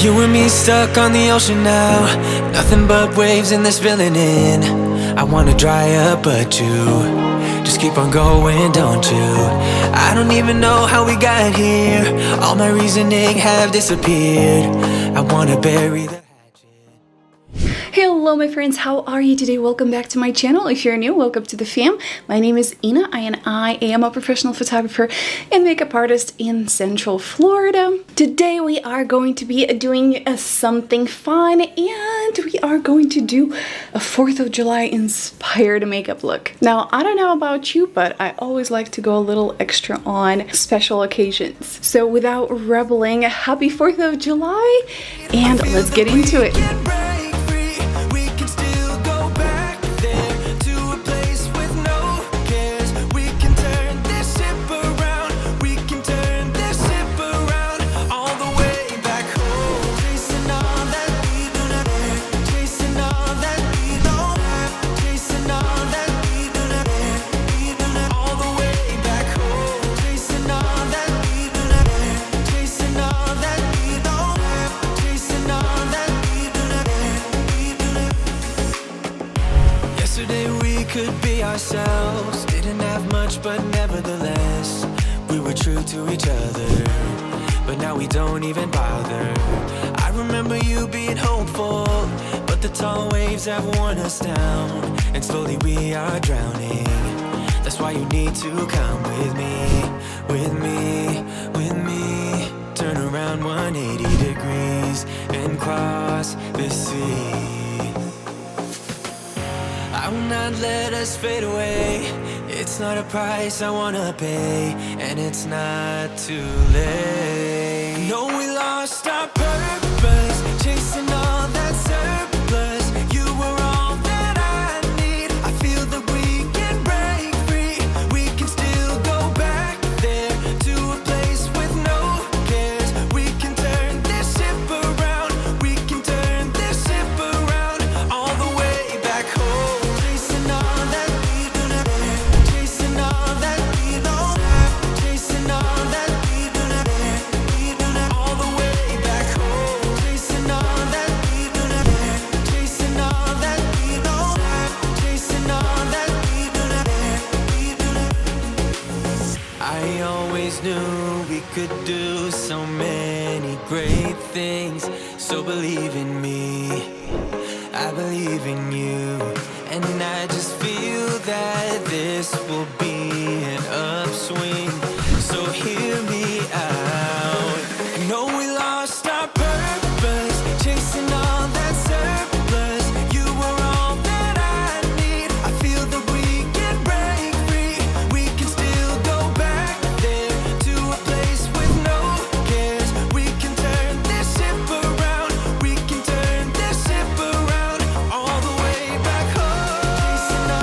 You and me stuck on the ocean now, nothing but waves and they're spilling in. I wanna dry up but you just keep on going, don't you? I don't even know how we got here, all my reasoning have disappeared. I wanna bury the Hello my friends, how are you today? Welcome back to my channel. If you're new, welcome to the fam. My name is Ina and I am a professional photographer and makeup artist in Central Florida. Today we are going to be doing something fun and we are going to do a 4th of July inspired makeup look. Now, I don't know about you, but I always like to go a little extra on special occasions. So without rebelling, happy 4th of July and let's get into it. Could be ourselves, didn't have much but nevertheless we were true to each other, but now we don't even bother. I remember you being hopeful, but the tall waves have worn us down and slowly we are drowning. That's why you need to come with me, with me, with me. Turn around 180 degrees and cross the sea. I will not let us fade away. It's not a price I wanna pay, and it's not too late. No, we lost our purpose, chasing all that surplus. You were all that I need. I feel that we can break free. We can still go back there to a place with no cares. We can turn this ship around. We can turn this ship around all the way back home. Knew we could do so many great things, so believe in me, I believe in you, and I just feel that this will be an upswing, so hear me out. No, we lost our purpose, chasing all that surplus. You were all that I need. I feel that we can break free. We can still go back there to a place with no cares. We can turn this ship around. We can turn this ship around all the way back home. Chasing all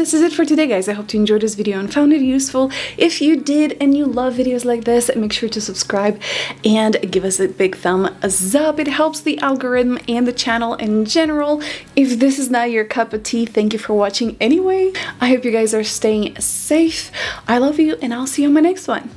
this is it for today, guys. I hope you enjoyed this video and found it useful. If you did and you love videos like this, make sure to subscribe and give us a big thumbs up. It helps the algorithm and the channel in general. If this is not your cup of tea, thank you for watching anyway. I hope you guys are staying safe. I love you, and I'll see you on my next one.